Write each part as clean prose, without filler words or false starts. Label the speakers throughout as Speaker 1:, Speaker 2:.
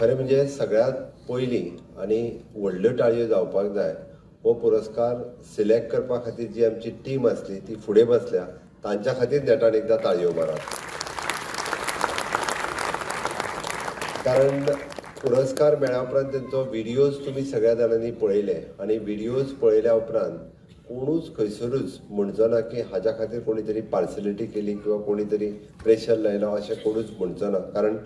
Speaker 1: खरें म्हणजे सगळ्यात पयली आनी व्हडल्यो ताळयो जावपाक जाय हो पुरस्कार सिलेक्ट करपा खातीर जी आमची टीम आसली ती फुडें बसल्या तांच्या खातीर नेटान एकदां ताळयो मारात. कारण पुरस्कार मेळ्ळ्या उपरांत तेंचो व्हिडियोज तुमी सगळ्या जाणांनी पळयले आनी व्हिडियोज पळयल्या उपरांत कोणूच खंयसरूच म्हणचो ना की हाज्या खातीर कोणी तरी पार्सलिटी केली किंवा कोणी तरी प्रेशर लायलो अशें कोणूच म्हणचो ना. कारण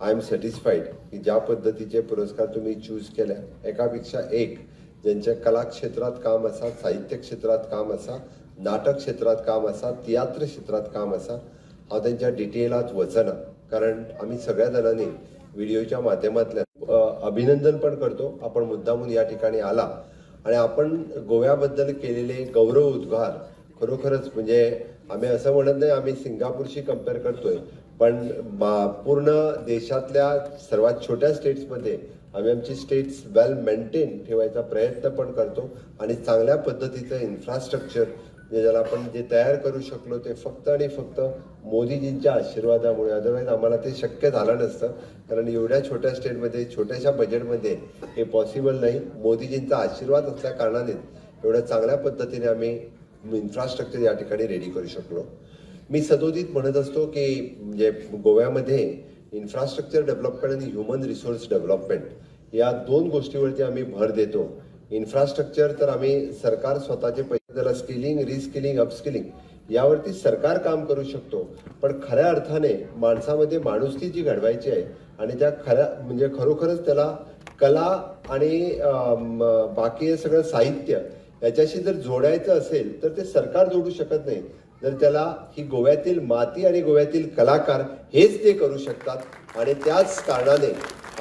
Speaker 1: आय एम सॅटिस्फायड की ज्या पद्दतीचे पुरस्कार तुम्ही चूज केल्या एका पेक्षा एक ज्यांचे कला क्षेत्रात काम आसा, साहित्य क्षेत्रात काम आसा, नाटक क्षेत्रात काम आसा, तियात्र क्षेत्रात काम आसा, हांव तेंच्या डिटेलात वचना. कारण आम्ही सगळ्या जाणांनी व्हिडिओच्या माध्यमांतल्यान अभिनंदन पण करतो. आपण मुद्दामून या ठिकाणी आला आणि आपण गोव्याबद्दल केलेले गौरव उद्गार खरोखरच म्हणजे आम्ही असं म्हणत नाही आम्ही सिंगापूरशी कंपेअर करतोय, पण पूर्ण देशातल्या सर्वात छोट्या स्टेट्समध्ये आम्ही आमची स्टेट्स वेल मेंटेन ठेवायचा प्रयत्न पण करतो आणि चांगल्या पद्धतीचं इन्फ्रास्ट्रक्चर ज्याला आपण जे तयार करू शकलो ते फक्त आणि फक्त मोदीजींच्या आशीर्वादामुळे. अदरवाईज आम्हाला ते शक्य झालं नसतं, कारण एवढ्या छोट्या स्टेटमध्ये छोट्याशा बजेटमध्ये हे पॉसिबल नाही. मोदीजींचा आशीर्वाद असल्या कारणाने एवढ्या चांगल्या पद्धतीने आम्ही इन्फ्रास्ट्रक्चर या ठिकाणी रेडी करू शकलो. मी सदोदित म्हणत असतो की म्हणजे गोव्यामध्ये इन्फ्रास्ट्रक्चर डेव्हलपमेंट आणि ह्युमन रिसोर्स डेव्हलपमेंट या दोन गोष्टीवरती आम्ही भर देतो. इन्फ्रास्ट्रक्चर तर आम्ही सरकार स्वतःचे पैसे त्याला स्किलिंग, रिस्किलिंग, अपस्किलिंग यावरती सरकार काम करू शकतो, पण खऱ्या अर्थाने माणसामध्ये माणुसकी जी घडवायची आहे आणि त्या खऱ्या म्हणजे खरोखरच त्याला कला आणि बाकी हे सगळं साहित्य याच्याशी जर जोडायचं असेल तर ते सरकार जोडू शकत नाही. जर त्याला ही गोव्यातील माती आणि गोव्यातील कलाकार हेच ते करू शकतात. आणि त्याच कारणाने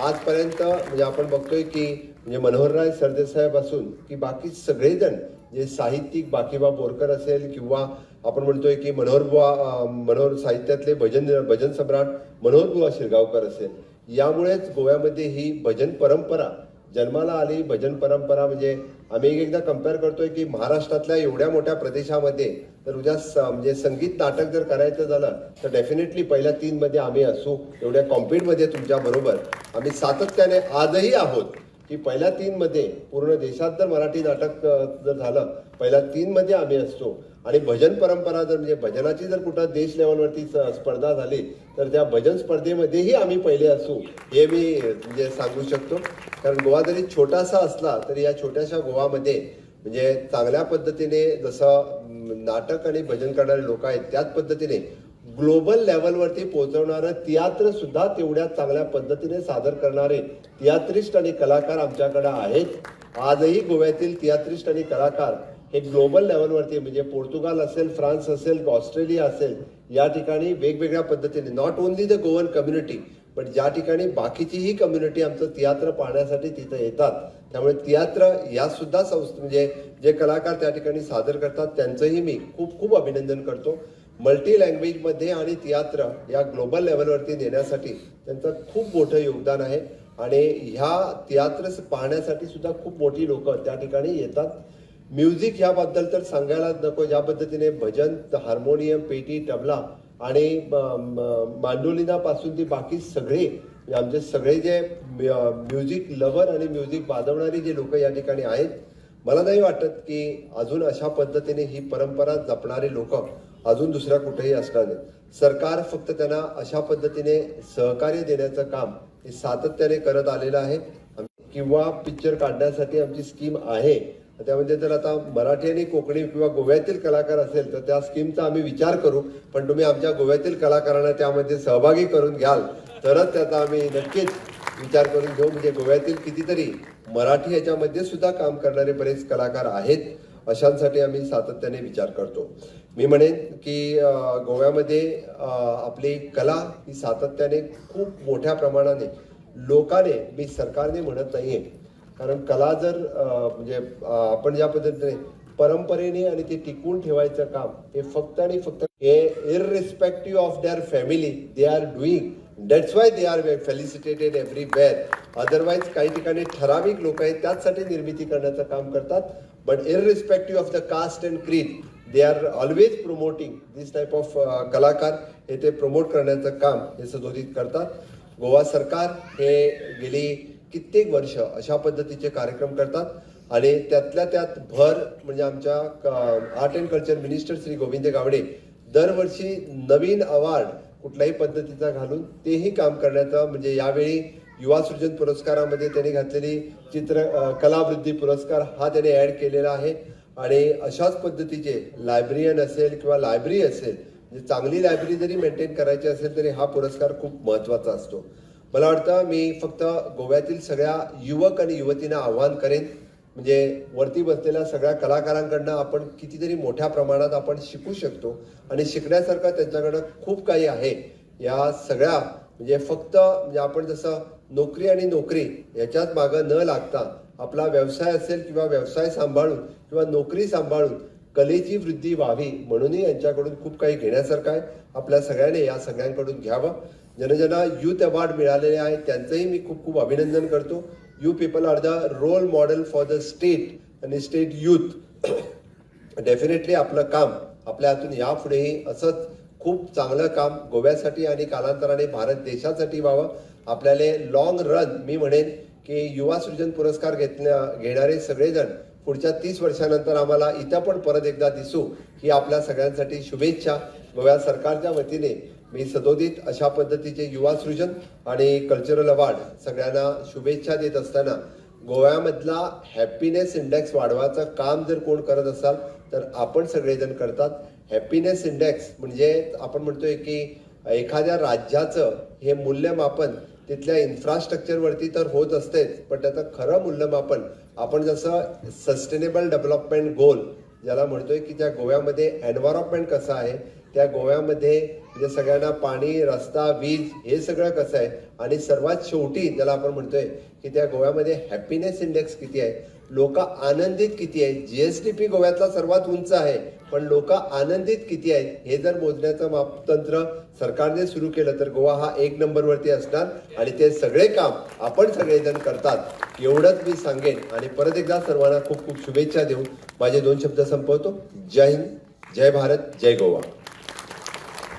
Speaker 1: आजपर्यंत म्हणजे आपण बघतोय की म्हणजे मनोहरराय सरदेसाई असून की बाकी सगळेजण जे साहित्यिक बाकीबा बोरकर असेल किंवा आपण म्हणतोय की मनोहर साहित्यातले भजन सम्राट मनोहरबुवा शिरगावकर असेल, यामुळेच गोव्यामध्ये ही भजन परंपरा जन्माला आली. भजन परंपरा म्हणजे आम्ही एकदा कंपेअर करतोय की महाराष्ट्रातल्या एवढ्या मोठ्या प्रदेशामध्ये तर उद्या म्हणजे संगीत नाटक जर करायचं झालं तर डेफिनेटली पहिल्या 3 मध्ये आम्ही असू. एवढ्या कॉम्पिटमध्ये तुमच्या बरोबर आम्ही सातत्याने आजही आहोत की पहिल्या 3 मध्ये पूर्ण देशात जर मराठी नाटक जर झालं पहिल्या 3 मध्ये आम्ही असतो. आणि भजन परंपरा जर म्हणजे भजनाची जर कुठं देश लेवलवरती स्पर्धा झाली तर त्या भजन स्पर्धेमध्येही आम्ही पहिले असू हे मी म्हणजे सांगू शकतो. कारण गोवा जरी छोटासा असला तरी या छोट्याशा गोवामध्ये म्हणजे चांगल्या पद्धतीने जसं नाटक आणि भजन करणारे लोक आहेत त्याच पद्धतीने ग्लोबल लेवलवरती पोहोचवणारं तियात्र सुद्धा तेवढ्या चांगल्या पद्धतीने सादर करणारे तियात्रिस्ट आणि कलाकार आमच्याकडे आहेत. आजही गोव्यातील तियात्रिस्ट आणि कलाकार हे ग्लोबल लेवलवरती म्हणजे पोर्तुगाल असेल, फ्रान्स असेल, ऑस्ट्रेलिया असेल या ठिकाणी वेगवेगळ्या पद्धतीने not only the Goan community पण ज्या ठिकाणी बाकीचीही कम्युनिटी आमचं तियात्र पाहण्यासाठी तिथं येतात. त्यामुळे तियात्र या सुद्धा म्हणजे जे कलाकार त्या ठिकाणी सादर करतात त्यांचंही मी खूप खूप अभिनंदन करतो. मल्टी लँग्वेजमध्ये आणि तियात्र या ग्लोबल लेवलवरती नेण्यासाठी त्यांचं खूप मोठं योगदान आहे आणि ह्या तियात्र पाहण्यासाठी सुद्धा खूप मोठी लोक त्या ठिकाणी येतात. म्युझिक ह्याबद्दल तर सांगायलाच नको. ज्या पद्धतीने भजन, हार्मोनियम, पेटी, तबला आणि मांडोलिनापासून ती बाकी सगळे आमचे सगळे जे म्युझिक लवर आणि म्युझिक वाजवणारी जे लोक या ठिकाणी आहेत, मला नाही वाटत की अजून अशा पद्धतीने ही परंपरा जपणारे लोक अजून दुसऱ्या कुठेही असणार नाही. सरकार फक्त त्यांना अशा पद्धतीने सहकार्य देण्याचं काम हे सातत्याने करत आलेलं आहे. किंवा पिक्चर काढण्यासाठी आमची स्कीम आहे, त्यामध्ये जर आता मराठी आणि कोकणी किंवा गोव्यातील कलाकार असेल तर त्या स्कीमचा आम्ही विचार करू. पण तुम्ही आमच्या गोव्यातील कलाकारांना त्यामध्ये सहभागी करून घ्याल तरच त्याचा आम्ही नक्कीच विचार करून घेऊ. म्हणजे गोव्यातील कितीतरी मराठी याच्यामध्ये सुद्धा काम करणारे बरेच कलाकार आहेत, अशांसाठी आम्ही सातत्याने विचार करतो. मी म्हणेन की गोव्यामध्ये आपली कला ही सातत्याने खूप मोठ्या प्रमाणाने लोकांनी, मी सरकारने म्हणत नाहीये, कारण कला जर म्हणजे आपण ज्या पद्धतीने परंपरेने आणि ते टिकवून ठेवायचं काम हे फक्त आणि फक्त हे irrespective of their family they are doing. That's why they are felicitated everywhere. Otherwise काही ठिकाणी ठराविक लोक आहेत त्याचसाठी निर्मिती करण्याचं काम करतात. But irrespective of the caste and creed they are always promoting this type of कलाकार हे ते प्रमोट करण्याचं काम हे सदोदित करतात. गोवा सरकार हे गेली कित्येक वर्ष अशा पद्धतीचे कार्यक्रम करतात आणि त्यातल्या त्यात भर म्हणजे आमच्या art and culture minister Shri Govind Gawade दरवर्षी नवीन अवॉर्ड कुठल्याही पद्धतीचा घालून तेही काम करण्याचं म्हणजे यावेळी युवा सृजन पुरस्कारामध्ये त्यांनी घातलेली कलावृद्धी पुरस्कार हा त्याने ॲड केलेला आहे आणि अशाच पद्धतीचे लायब्ररियन असेल किंवा लायब्ररी असेल म्हणजे चांगली लायब्ररी जरी मेंटेन करायची असेल तरी हा पुरस्कार खूप महत्त्वाचा असतो. मला वाटतं मी फक्त गोव्यातील सगळ्या युवक आणि युवतींना आव्हान करेन म्हणजे वरती बसलेल्या सगळ्या कलाकारांकडनं आपण कितीतरी मोठ्या प्रमाणात आपण शिकू शकतो आणि शिकण्यासारखं त्यांच्याकडं खूप काही आहे. या सगळ्या म्हणजे फक्त म्हणजे आपण जसं नोकरी आणि नोकरी याच्याच मागं न लागता आपला व्यवसाय असेल किंवा व्यवसाय सांभाळून किंवा नोकरी सांभाळून कलेची वृद्धी व्हावी म्हणूनही यांच्याकडून खूप काही घेण्यासारखं आहे. आपल्या सगळ्यांनी या सगळ्यांकडून घ्यावं. ज्यांना यूथ अवॉर्ड मिळालेले आहेत त्यांचंही मी खूप खूप अभिनंदन करतो. You people are the role model for the state आणि स्टेट यूथ. डेफिनेटली आपलं काम आपल्या हातून यापुढेही असंच खूप चांगलं काम गोव्यासाठी आणि कालांतराने भारत देशासाठी व्हावं. आपल्याला लॉंग रन मी म्हणेन की युवा सृजन पुरस्कार घेणारे सगळेजण पुढच्या 30 वर्षानंतर आम्हाला इथं पण परत एकदा दिसू ही आपल्या सगळ्यांसाठी शुभेच्छा. गोव्या सरकारच्या वतीने मी सदोदित अशा पद्धतीचे युवा सृजन आणि कल्चरल अवॉर्ड सगळ्यांना शुभेच्छा देत असताना गोव्यामधला हॅपीनेस इंडेक्स वाढवायचं काम जर कोण करत असाल तर आपण सगळेजण करतात. हॅपीनेस इंडेक्स म्हणजे आपण म्हणतोय की एखाद्या राज्याचं हे मूल्यमापन तिथल्या इन्फ्रास्ट्रक्चरवरती तर होत असतेच पण त्याचं खरं मूल्यमापन आपण जसं सस्टेनेबल डेव्हलपमेंट गोल ज्याला म्हणतोय की त्या गोव्यामध्ये एन्व्हायरमेंट कसं आहे त्या गोव्यामध्ये म्हणजे सगळ्यांना पाणी रस्ता वीज हे सगळं कसं आहे आणि सर्वात शेवटी ज्याला आपण म्हणतोय की त्या गोव्यामध्ये हॅपीनेस इंडेक्स किती आहे लोक आनंदित किती आहेत. GSDP गोव्यातला सर्वात उंच आहे पण लोक आनंदित किती आहेत हे जर मोजण्याचं मापतंत्र सरकारने सुरू केलं तर गोवा हा 1 नंबरवरती असणार आणि ते सगळे काम आपण सगळेजण करतात एवढंच मी सांगेन. आणि परत एकदा सर्वांना खूप खूप शुभेच्छा देऊन माझे 2 शब्द संपवतो. जय हिंद, जय भारत, जय गोवा.